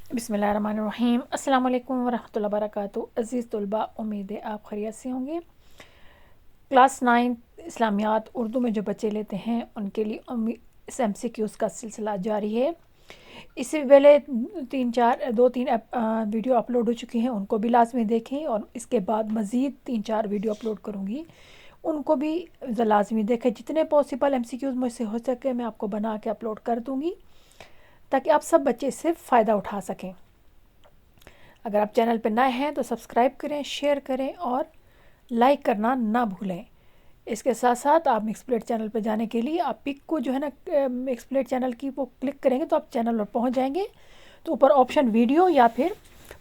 بسم اللہ الرحمن الرحیم۔ السلام علیکم ورحمۃ اللہ وبرکاتہ۔ عزیز طلباء، امید ہے آپ خیریت سے ہوں گے۔ کلاس 9 اسلامیات اردو میں جو بچے لیتے ہیں ان کے لیے MCQs کا سلسلہ جاری ہے۔ اس سے پہلے دو تین ویڈیو اپلوڈ ہو چکی ہیں، ان کو بھی لازمی دیکھیں، اور اس کے بعد مزید 3-4 ویڈیو اپلوڈ کروں گی، ان کو بھی لازمی دیکھیں۔ جتنے پاسبل MCQs مجھ سے ہو سکے میں آپ کو بنا کے اپلوڈ کر دوں گی تاکہ آپ سب بچے اس سے فائدہ اٹھا سکیں۔ اگر آپ چینل پہ نئے ہیں تو سبسکرائب کریں، شیئر کریں اور لائک کرنا نہ بھولیں۔ اس کے ساتھ ساتھ آپ مکس پلیٹ چینل پہ جانے کے لیے آپ پک کو جو ہے نا مکس پلیٹ چینل کی وہ کلک کریں گے تو آپ چینل پر پہنچ جائیں گے، تو اوپر آپشن ویڈیو یا پھر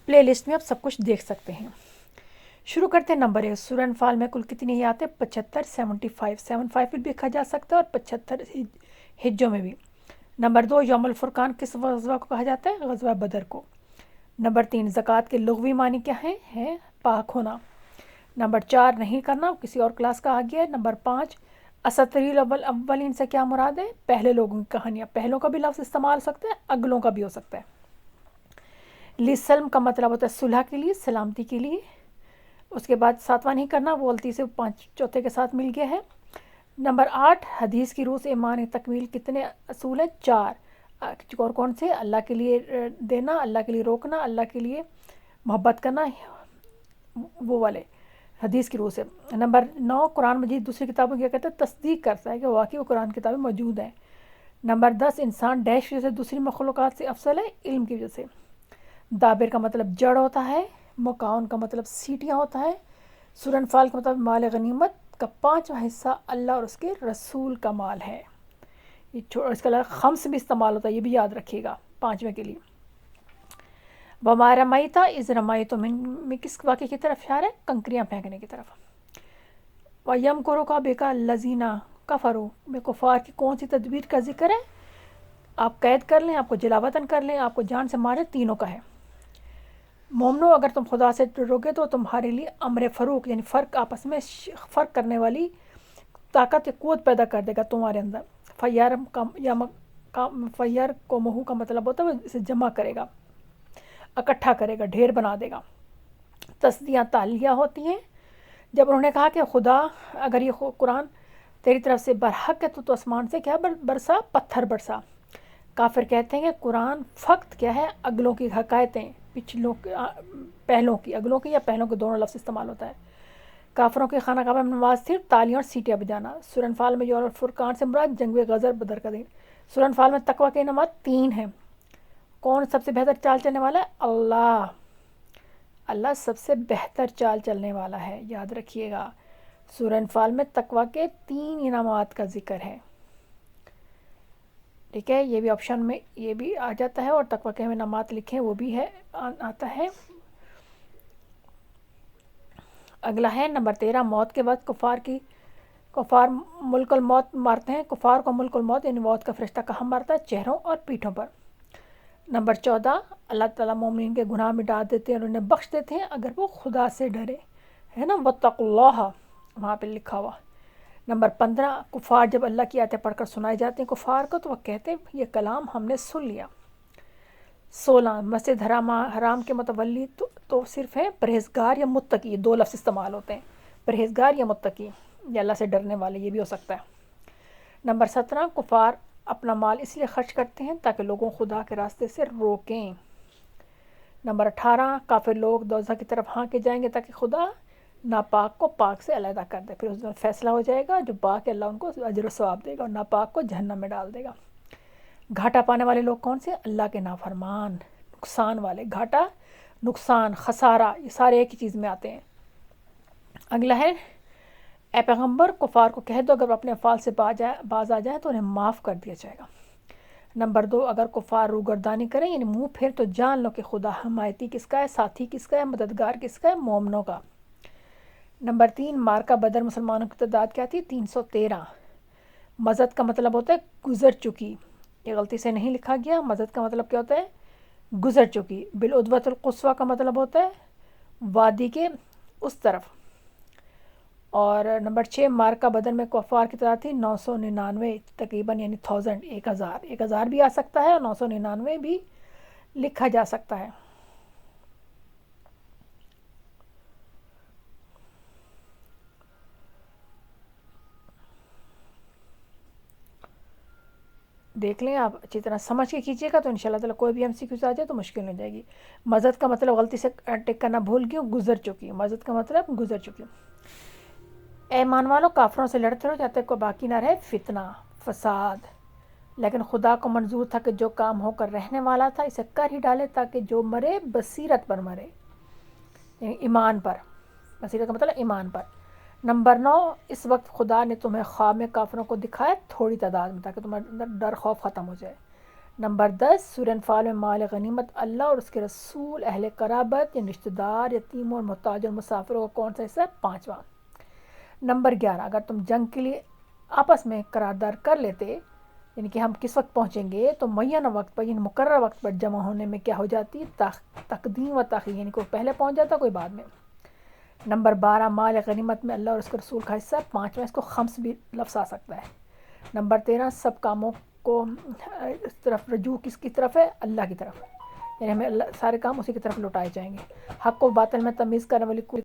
پلے لسٹ میں آپ سب کچھ دیکھ سکتے ہیں۔ شروع کرتے ہیں نمبر 1۔ سورہ انفال میں کل کتنی ہی آتے ہیں؟ 75، 75 بھی لکھا جا سکتا ہے اور 75 ہجوں میں بھی۔ نمبر 2، یوم الفرقان کس غزوہ کو کہا جاتا ہے؟ غزوہ بدر کو۔ نمبر 3، زکوٰۃ کے لغوی معنی کیا ہے پاک ہونا۔ نمبر 4، نہیں کرنا، کسی اور کلاس کا آ گیا ہے۔ نمبر 5، اساطیر الاولین سے کیا مراد ہے؟ پہلے لوگوں کی کہانیاں۔ پہلوں کا بھی لفظ استعمال ہو سکتا ہے، اگلوں کا بھی ہو سکتا ہے۔ لسلم کا مطلب ہوتا ہے صلح کے لیے، سلامتی کے لیے۔ اس کے بعد 7واں نہیں کرنا، وہ غلطی سے 5 چوتھے کے ساتھ مل گیا ہے۔ نمبر 8، حدیث کی روح سے ایمان تکمیل کتنے اصول ہیں؟ 4۔ اور کون سے؟ اللہ کے لیے دینا، اللہ کے لیے روکنا، اللہ کے لیے محبت کرنا، وہ والے حدیث کی روح سے۔ نمبر 9، قرآن مجید دوسری کتابوں کیا کہتے ہیں؟ تصدیق کرتا ہے کہ واقعی وہ قرآن کتابیں موجود ہیں۔ نمبر 10، انسان ڈیش کی وجہ سے دوسری مخلوقات سے افضل ہے؟ علم کی وجہ سے۔ دابر کا مطلب جڑ ہوتا ہے، مکاون کا مطلب سیٹیاں ہوتا ہے۔ سورہ انفال کا مطلب مال غنیمت کا 5واں حصہ اللہ اور اس کے رسول کا مال ہے۔ اس کا خمس بھی استعمال ہوتا ہے، یہ بھی یاد رکھیے گا 5ویں کے لیے۔ وَمَا رَمَيْتَ إِذْ رَمَيْتَ میں کس واقعے کی طرف اشارہ ہے؟ کنکریاں پھینکنے کی طرف۔ وَيَمْكُرُ بِكَ الَّذِينَ كَفَرُوا میں کفار کی کون سی تدبیر کا ذکر ہے؟ آپ قید کر لیں، آپ کو جلا وطن کر لیں، آپ کو جان سے مارے، تینوں کا ہے۔ مومنو، اگر تم خدا سے ڈرو گے تو تمہارے لیے امر فروق یعنی فرق، آپس میں فرق کرنے والی طاقت یا قوت پیدا کر دے گا تمہارے اندر۔ فیر کو مہو کا مطلب ہوتا ہے وہ اسے جمع کرے گا، اکٹھا کرے گا، ڈھیر بنا دے گا۔ تصدیاں تالیہ ہوتی ہیں۔ جب انہوں نے کہا کہ خدا اگر یہ قرآن تیری طرف سے برحق ہے تو آسمان سے کیا برسا؟ پتھر برسا۔ کافر کہتے ہیں کہ قرآن فقط کیا ہے؟ اگلوں کی حکایتیں، پچھلوں پہلوں کی، اگلوں کی یا پہلوں کے دونوں لفظ استعمال ہوتا ہے۔ کافروں کے خانہ کعبہ میں نماز تھی تالیاں اور سیٹیاں بجانا۔ سورہ انفال میں یوم الفرقان سے مراد جنگ غزوہ بدر کا دن۔ سورہ انفال میں تقویٰ کی نمات 3 ہیں۔ کون سب سے بہتر چال چلنے والا ہے؟ اللہ۔ اللہ سب سے بہتر چال چلنے والا ہے، یاد رکھیے گا۔ سورہ انفال میں تقویٰ کے 3 انعامات کا ذکر ہے، ٹھیک ہے، یہ بھی آپشن میں یہ بھی آ جاتا ہے، اور تقویٰ کے انعامات لکھیں وہ بھی ہے، آتا ہے۔ اگلا ہے نمبر 13، موت کے وقت کفار ملک الموت مارتے ہیں۔ کفار کو ملک الموت یعنی موت کا فرشتہ کہاں مارتا ہے؟ چہروں اور پیٹھوں پر۔ نمبر 14، اللہ تعالیٰ مومنین کے گناہ مٹا دیتے ہیں اور انہیں بخش دیتے ہیں اگر وہ خدا سے ڈرے، ہے نا، واتقوا اللہ وہاں پہ لکھا ہوا۔ نمبر 15، کفار جب اللہ کی آیتیں پڑھ کر سنائی جاتے ہیں کفار کو تو وہ کہتے ہیں یہ کلام ہم نے سن لیا۔ 16، مسجد حرام کے متولی تو صرف ہے پرہیزگار یا متقی، 2 لفظ استعمال ہوتے ہیں، پرہیزگار یا متقی یا اللہ سے ڈرنے والے، یہ بھی ہو سکتا ہے۔ نمبر 17، کفار اپنا مال اس لیے خرچ کرتے ہیں تاکہ لوگوں خدا کے راستے سے روکیں۔ نمبر 18، کافر لوگ دوزخ کی طرف ہانکے جائیں گے تاکہ خدا ناپاک کو پاک سے علیحدہ کر دے، پھر اس دن فیصلہ ہو جائے گا، جو پاک ہے اللہ ان کو اجر و ثواب دے گا اور ناپاک کو جہنم میں ڈال دے گا۔ گھاٹا پانے والے لوگ کون سے؟ اللہ کے نافرمان، نقصان والے۔ گھاٹا، نقصان، خسارہ، یہ سارے ایک ہی چیز میں آتے ہیں۔ اگلا ہے، اے پیغمبر کفار کو کہہ دو اگر وہ اپنے افعال سے باز آ جائیں تو انہیں معاف کر دیا جائے گا۔ نمبر 2، اگر کفار روگردانی کریں یعنی منہ پھر تو جان لو کہ خدا حمایتی کس کا ہے، ساتھی کس کا ہے، مددگار کس کا ہے؟ مومنوں کا۔ نمبر 3، مارکہ بدر مسلمانوں کی تعداد کیا تھی؟ 313۔ مزد کا مطلب ہوتا ہے گزر چکی، یہ غلطی سے نہیں لکھا گیا۔ مزد کا مطلب کیا ہوتا ہے؟ گزر چکی۔ بالعدوۃ القصویٰ کا مطلب ہوتا ہے وادی کے اس طرف۔ اور نمبر 6، مارکہ بدر میں کفار کی تعداد تھی 999 تقریباً، یعنی 1000، 1000 بھی آ سکتا ہے اور 999 بھی لکھا جا سکتا ہے۔ دیکھ لیں آپ اچھی طرح سمجھ کے کیجیے گا تو انشاءاللہ تعالیٰ کوئی بھی ایم سی کیوز آ جائے تو مشکل ہو جائے گی۔ مزد کا مطلب غلطی سے ٹک کرنا بھول گئی ہوں، گزر چکی ہوں، مزد کا مطلب گزر چکی ہوں۔ اے ایمان والو کافروں سے لڑتے رہو جب تک کوئی باقی نہ رہے فتنہ، فساد، لیکن خدا کو منظور تھا کہ جو کام ہو کر رہنے والا تھا اسے کر ہی ڈالے تاکہ جو مرے بصیرت پر مرے، یعنی ایمان پر۔ بصیرت کا مطلب ایمان پر۔ نمبر 9، اس وقت خدا نے تمہیں خواب میں کافروں کو دکھایا تھوڑی تعداد میں تاکہ تمہارے اندر ڈر خوف ختم ہو جائے۔ نمبر 10، سورہ انفال میں مال غنیمت اللہ اور اس کے رسول، اہل قرابت یا رشتہ دار، یتیموں اور محتاج اور مسافروں کا کون سا حصہ ہے؟ 5واں۔ نمبر 11، اگر تم جنگ کے لیے آپس میں قرارداد کر لیتے، یعنی کہ ہم کس وقت پہنچیں گے، تو معینہ وقت پر یعنی مقررہ وقت پر جمع ہونے میں کیا ہو جاتی؟ تقدیم و تاخیر، یعنی کوئی پہلے پہنچ جاتا کوئی بعد میں۔ نمبر 12، مال غنیمت میں اللہ اور اس کے رسول کا حصہ 5واں، اس کو خمس بھی لفظ آ سکتا ہے۔ نمبر 13، سب کاموں کو اس طرف رجوع کس کی طرف ہے؟ اللہ کی طرف، یعنی ہمیں اللہ سارے کام اسی کی طرف لوٹائے جائیں گے۔ حق و باطل میں تمیز کرنے والی کوئی